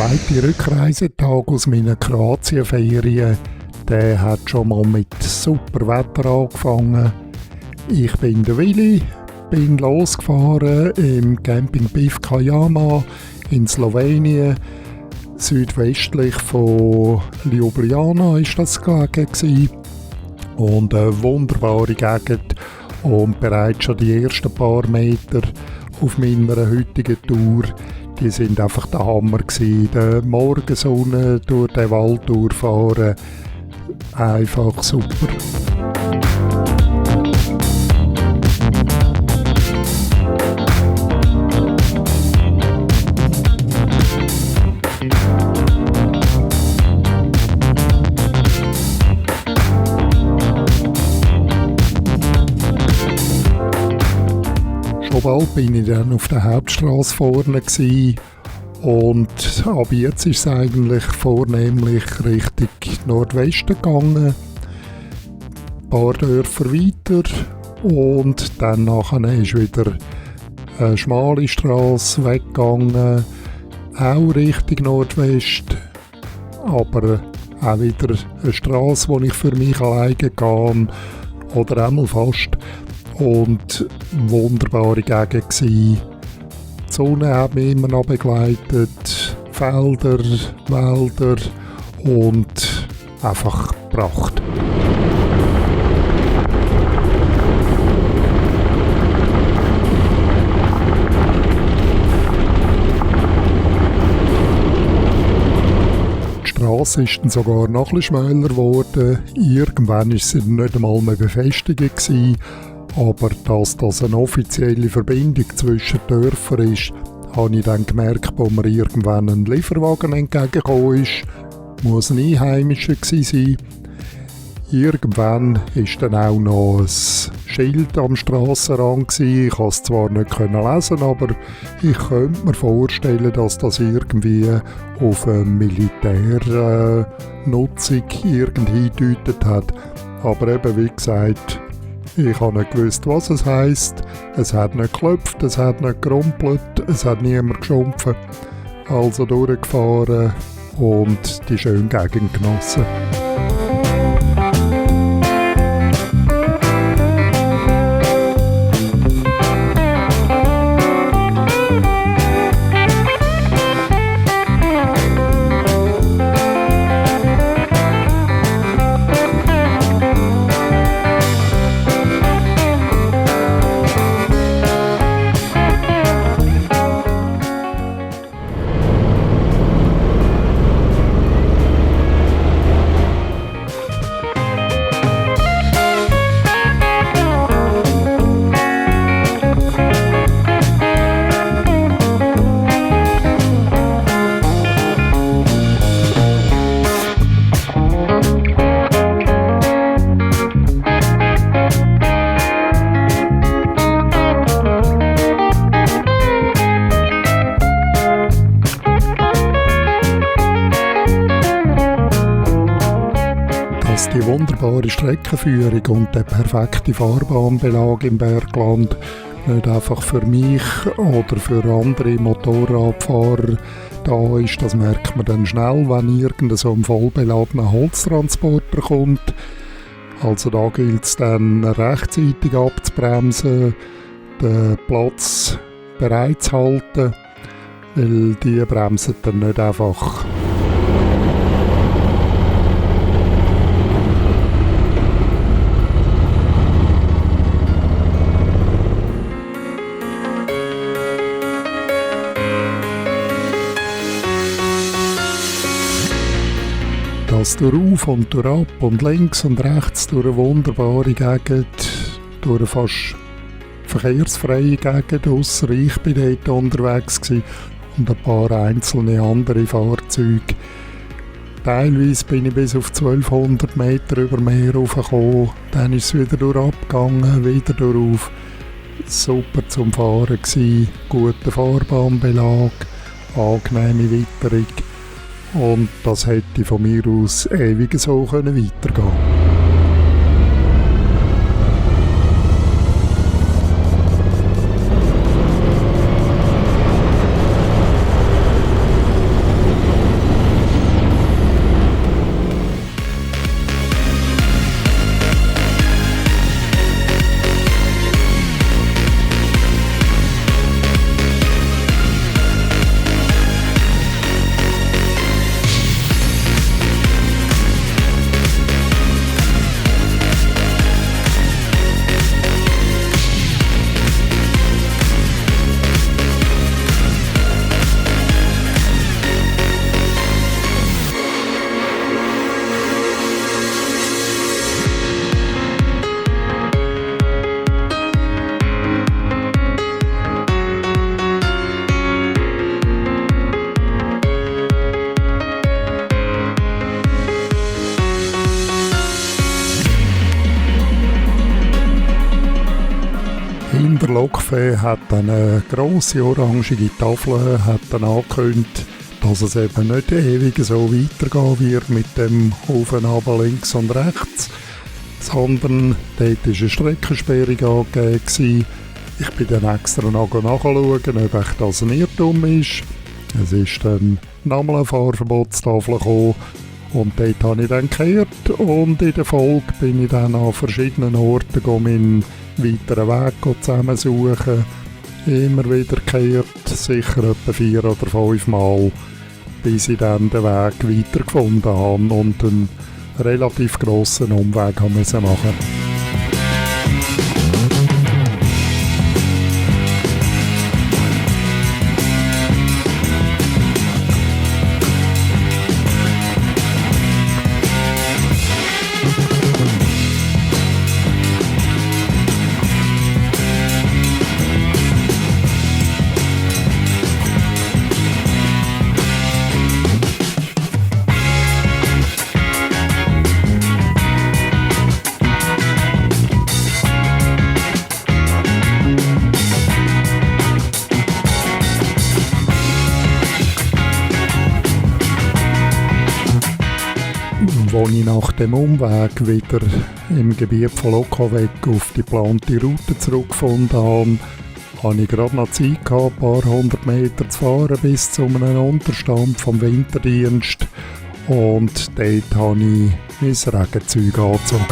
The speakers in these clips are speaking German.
zweite Rückreisetag aus meiner Kroatien-Ferien, der hat schon mal mit super Wetter angefangen. Ich bin der Willi, bin losgefahren im Camping Pivka Jama in Slowenien. Südwestlich von Ljubljana war das gelegen. Und eine wunderbare Gegend. Und bereits schon die ersten paar Meter auf meiner heutigen Tour, die sind einfach der Hammer gewesen. Die Morgensonne durch den Wald durchfahren, einfach super. Schon bald bin ich dann auf der Hauptstrasse vorne gewesen. Und ab jetzt ist es eigentlich vornehmlich Richtung Nordwesten gegangen. Ein paar Dörfer weiter und dann nachher ist wieder eine schmale Strasse weggegangen, auch Richtung Nordwest, aber auch wieder eine Strasse, wo ich für mich alleine gehe oder einmal fast. Und wunderbare Gegend gsi. Die Sonne hat mich immer noch begleitet, Felder, Wälder und einfach Pracht. Die Strasse ist dann sogar noch etwas schmäler geworden. Irgendwann war sie nicht einmal mehr befestigt gewesen. Aber dass das eine offizielle Verbindung zwischen Dörfern ist, habe ich dann gemerkt, als mir irgendwann ein Lieferwagen entgegengekommen ist. Muss ein Einheimischer gewesen sein. Irgendwann war dann auch noch ein Schild am Strassenrand. Ich konnte es zwar nicht lesen, aber ich könnte mir vorstellen, dass das irgendwie auf eine Militärnutzung irgendwie hingedeutet hat. Aber eben, wie gesagt, ich habe nicht gewusst, was es heisst. Es hat nicht geklopft, es hat nicht gerumpelt, es hat niemand geschumpfen. Also durchgefahren und die schöne Gegend genossen. Die wunderbare Streckenführung und der perfekte Fahrbahnbelag im Bergland nicht einfach für mich oder für andere Motorradfahrer da ist, das merkt man dann schnell, wenn irgendein so ein vollbeladener Holztransporter kommt. Also da gilt es dann rechtzeitig abzubremsen, den Platz bereit zu halten, weil die bremsen dann nicht einfach. Das durch und durch ab und links und rechts durch eine wunderbare Gegend, durch eine fast verkehrsfreie Gegend, ausser ich bin dort unterwegs gewesen, und ein paar einzelne andere Fahrzeuge. Teilweise bin ich bis auf 1200 Meter über Meer raufgekommen, dann ist es wieder durch abgegangen, wieder durch. Super zum Fahren gewesen, guter Fahrbahnbelag, angenehme Witterung. Und das hätte von mir aus ewig so weitergehen können. Lokfee hat eine grosse orangige Tafel hat dann angekündigt, dass es eben nicht ewig so weitergehen wird mit dem Auf und Ab links und rechts, sondern dort war eine Streckensperrung angegeben. Ich bin dann extra nachschauen, ob echt das ein Irrtum ist. Es ist dann nochmal eine Fahrverbotstafel gekommen und dort habe ich dann gekehrt und in der Folge bin ich dann an verschiedenen Orten meinen weiteren Weg zusammensuchen. Immer wieder gekehrt, sicher etwa 4 oder 5 Mal, bis ich dann den Weg weitergefunden habe und einen relativ grossen Umweg machen musste. Als ich nach dem Umweg wieder im Gebiet von Lokalweg auf die geplante Route zurückgefunden habe, hatte ich gerade noch Zeit gehabt, ein paar 100 Meter zu fahren bis zu einem Unterstand vom Winterdienst. Und dort habe ich mein Regenzeug angezogen.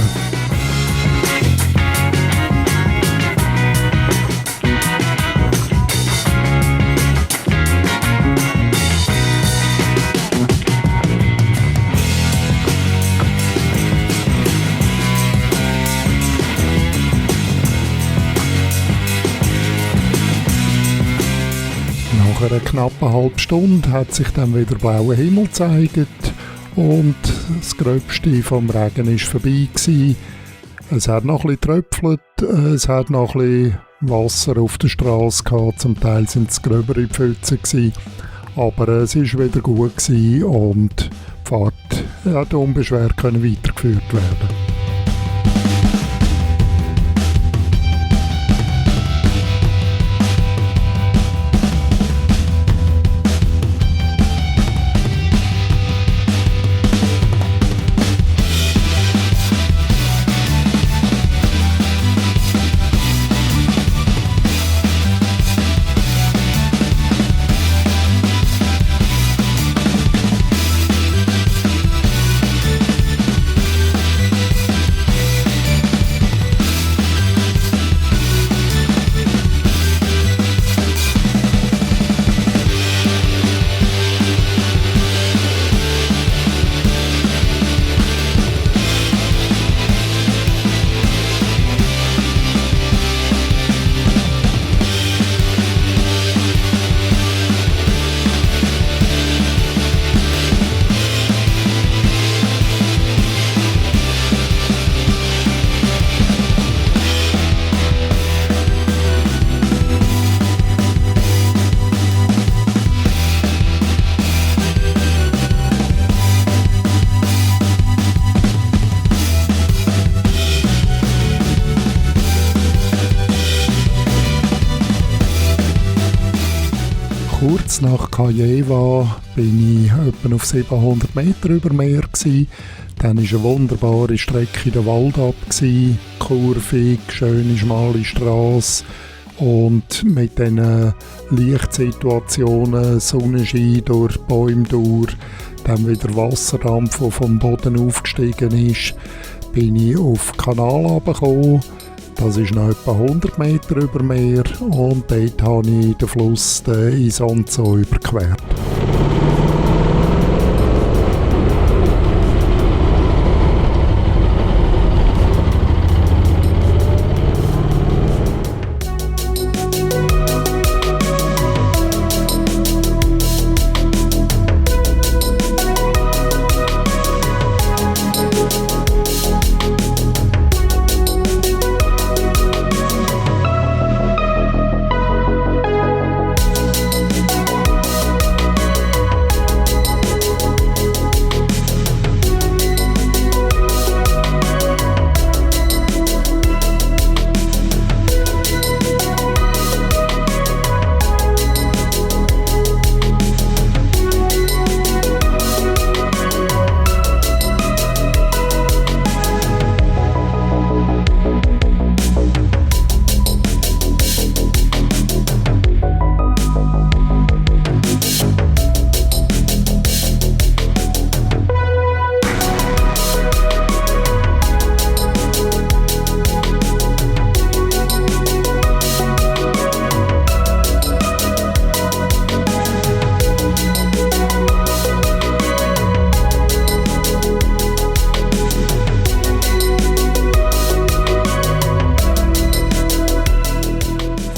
Nach einer knappen halben Stunde hat sich dann wieder blauer Himmel gezeigt und das Gröbste vom Regen war vorbei gewesen. Es hat noch ein bisschen getröpfelt, es hat noch ein bisschen Wasser auf der Straße gehabt, zum Teil sind es gröbere Pfützen gewesen, aber es war wieder gut gewesen und die Fahrt hat unbeschwert weitergeführt werden. Kurz nach Kajeva bin ich etwa auf 700 Meter über Meer gewesen. Dann war eine wunderbare Strecke in den Wald ab, kurvig, schöne, schmale Strasse und mit diesen Lichtsituationen, Sonnenschein durch die Bäume durch, dann wieder Wasserdampf, der vom Boden aufgestiegen ist, bin ich auf den Kanal runtergekommen. Das ist noch etwa 100 Meter über Meer und dort habe ich den Fluss Isonzo überquert.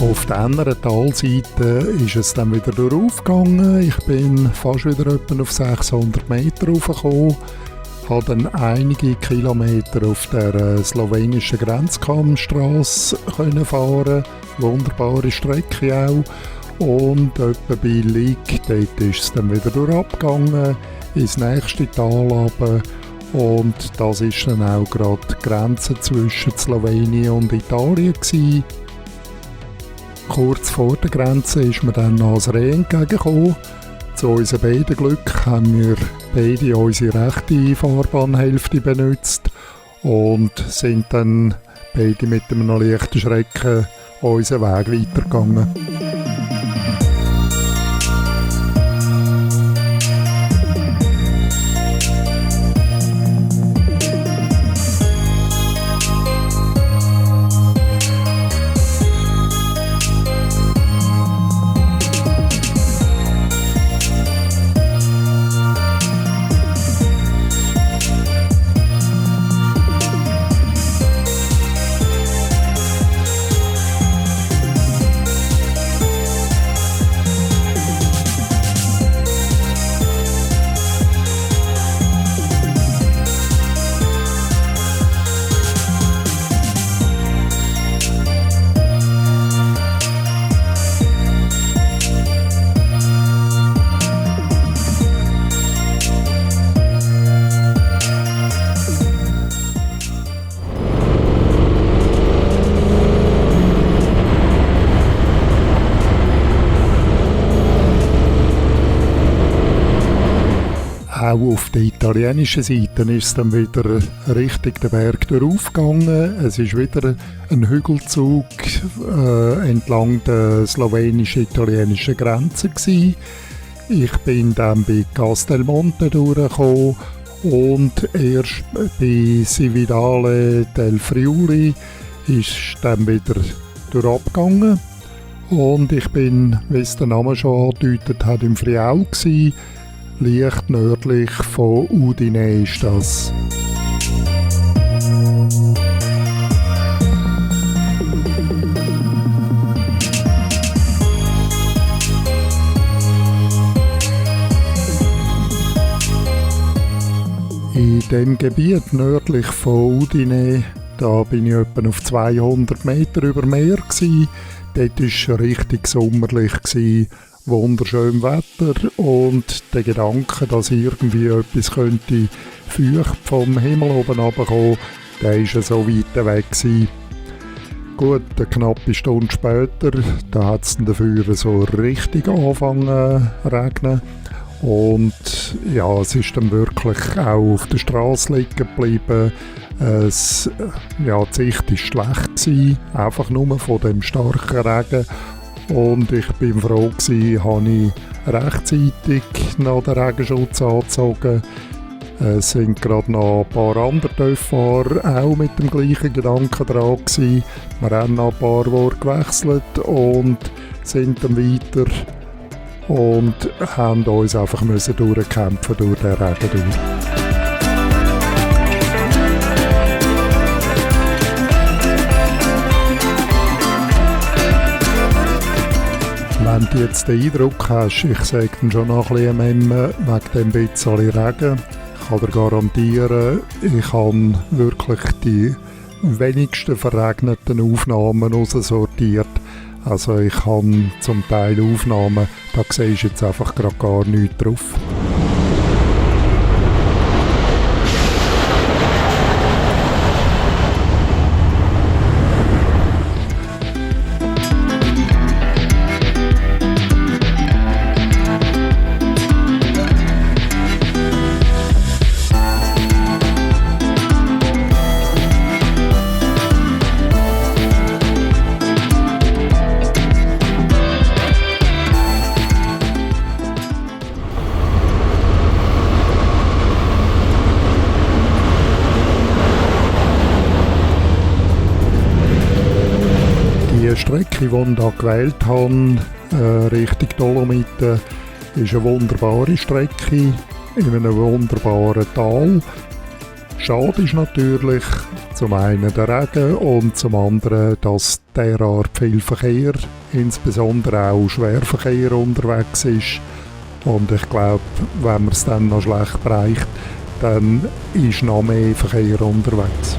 Auf der anderen Talseite ist es dann wieder aufgegangen. Ich bin fast wieder etwa auf 600 Meter raufgekommen. Habe dann einige Kilometer auf der slowenischen Grenzkammstrasse fahren. Wunderbare Strecke auch. Und etwa bei Lig, dort ist es dann wieder abgegangen, ins nächste Tal runter. Und das ist dann auch gerade die Grenze zwischen Slowenien und Italien gewesen. Kurz vor der Grenze ist mir dann noch ein Reh entgegengekommen. Zu unserem beiden Glück haben wir beide unsere rechte Fahrbahnhälfte benutzt und sind dann beide mit einem leichten Schrecken unseren Weg weitergegangen. Auch auf der italienischen Seite ist es dann wieder richtig den Berg aufgegangen. Es ist wieder ein Hügelzug entlang der slowenisch-italienischen Grenze gewesen. Ich bin dann bei Castelmonte durchgekommen und erst bei Cividale del Friuli ist dann wieder abgegangen. Und ich bin, wie es der Name schon angedeutet hat, im Friaul gewesen. Leicht nördlich von Udine ist das. In dem Gebiet nördlich von Udine, da bin ich etwa auf 200 Meter über Meer gewesen. Dort war es richtig sommerlich gewesen. Wunderschönes Wetter und der Gedanke, dass irgendwie etwas könnte feucht vom Himmel oben runterkommen, der war so weit weg gewesen. Gut, eine knappe Stunde später, da hat es dafür so richtig angefangen zu regnen. Und ja, es ist dann wirklich auch auf der Straße liegen geblieben. Die Sicht war schlecht gewesen, einfach nur von dem starken Regen. Und ich bin froh gewesen, habe ich rechtzeitig noch den Regenschutz angezogen. Es sind gerade noch ein paar andere Töfffahrer auch mit dem gleichen Gedanken dran gewesen. Wir haben noch ein paar Worte gewechselt und sind dann weiter und haben uns einfach durchkämpfen durch den Regen durch. Wenn du jetzt den Eindruck hast, ich sage dann schon noch ein bisschen wegen dem bisschen Regen, ich kann dir garantieren, ich habe wirklich die wenigsten verregneten Aufnahmen aussortiert. Also ich habe zum Teil Aufnahmen, da siehst du jetzt einfach gerade gar nichts drauf. Die Strecke, die ich hier gewählt habe, Richtung Dolomiten, ist eine wunderbare Strecke in einem wunderbaren Tal. Schade ist natürlich, Zum einen der Regen und zum anderen, dass derart viel Verkehr, insbesondere auch Schwerverkehr unterwegs ist. Und ich glaube, wenn man es dann noch schlecht bereicht, dann ist noch mehr Verkehr unterwegs.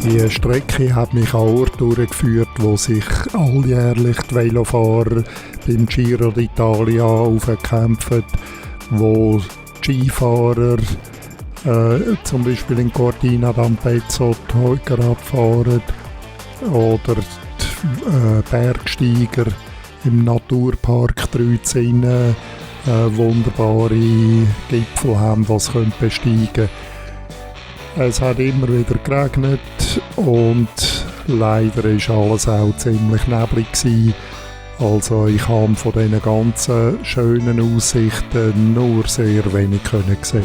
Die Strecke hat mich an Orte durchgeführt, wo sich alljährlich die Velofahrer beim Giro d'Italia aufkämpfen, wo die Skifahrer zum Beispiel in Cortina d'Ampezzo die Heuker abfahren oder die Bergsteiger im Naturpark Drüzinnen wunderbare Gipfel haben, die sie besteigen können. Es hat immer wieder geregnet und leider war alles auch ziemlich neblig gewesen. Also ich habe von diesen ganzen schönen Aussichten nur sehr wenig sehen.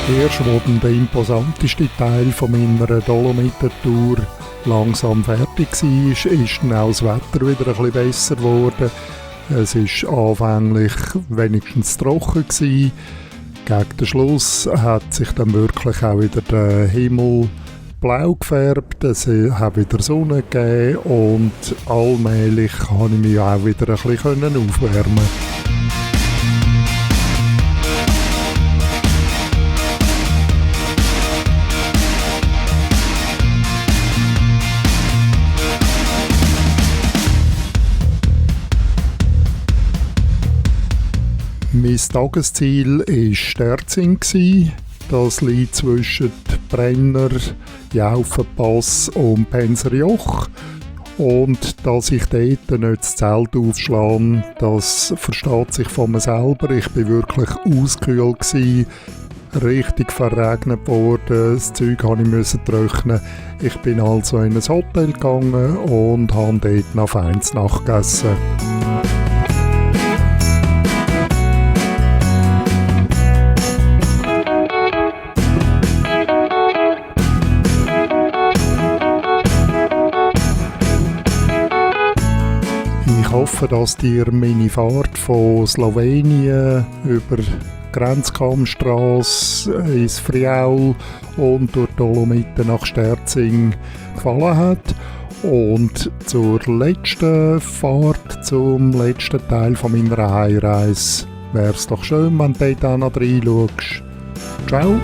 Erst, wo dann der imposanteste Teil von meiner Dolomiten-Tour langsam fertig war, ist dann auch das Wetter wieder ein bisschen besser geworden. Es war anfänglich wenigstens trocken gewesen. Gegen den Schluss hat sich dann wirklich auch wieder der Himmel blau gefärbt, es hat wieder Sonne gegeben und allmählich konnte ich mich auch wieder ein bisschen aufwärmen. Mein Tagesziel war Sterzing. Das liegt zwischen Brenner, Jaufenpass und Penserjoch. Und dass ich dort nicht das Zelt aufschlage, das versteht sich von mir selber. Ich war wirklich ausgekühlt, richtig verregnet worden, das Zeug musste ich trocknen. Ich bin also in ein Hotel gegangen und habe dort noch feines nachgegessen. Ich hoffe, dass dir meine Fahrt von Slowenien über die Grenzkammstrasse ins Friaul und durch die Dolomiten nach Sterzing gefallen hat. Und zur letzten Fahrt, zum letzten Teil von meiner Heimreise, wäre es doch schön, wenn du dort auch noch reinschaust. Ciao!